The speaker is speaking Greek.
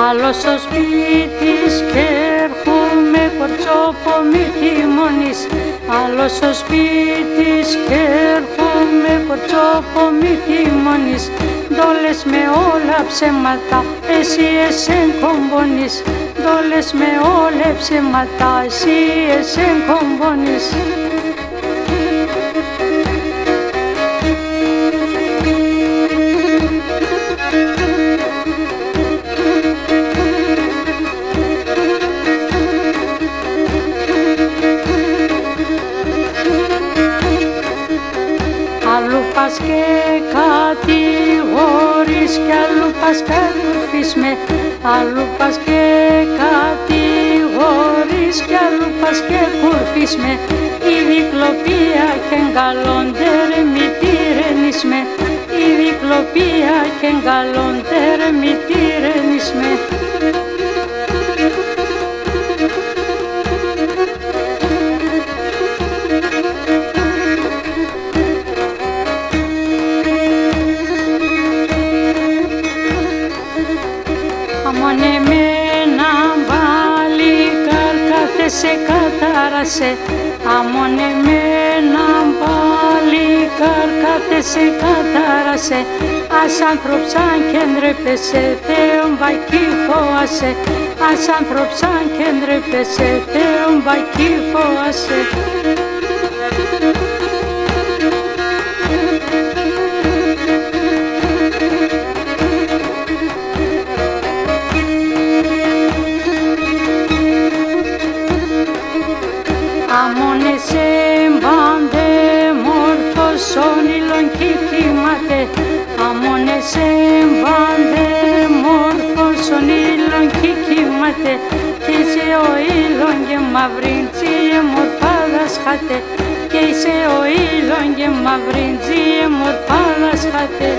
Άλλο στο σπίτης και έρχομαι κορτσόπο μη χειμώνης. Άλλο στο σπίτης και έρχομαι κορτσόπο μη χειμώνης. Δόλες με όλα ψέματα, εσύ εσέν κομπώνεις. Δόλες με όλα ψέματα, εσύ εσέν κομπώνεις. Αλλού πας και κατηγορείς κι αλλού πας κατουρφείς με. Αλλού πας και κατηγορείς κι αλλού πας και κουρφείς με. Η δικλοπία και εγκαλόντερ μη τυρενείς με. Η δικλοπία και εγκαλόντερ μη τυρενείς με. Αμόν εμένα μπαλικάρ κάθεσαι κατάρασε. Αμόν εμένα μπαλικάρ κάθεσαι κατάρασε. Ας άνθρωψαν και ντρέπεσαι, Θεόν βακί φόασε. Ας άνθρωψαν και ντρέπεσαι, Θεόν βακί φόασε. Αμόν εσέν πάντε μόρφος όνειλον κι κοιμάται. Αμόν εσέν πάντε μόρφος όνειλον κι κοιμάται. Κι είσαι ο ήλον και μαυρίντζι εμορφάδας χάτε. Κι είσαι ο ήλον και μαυρίντζι εμορφάδας χάτε.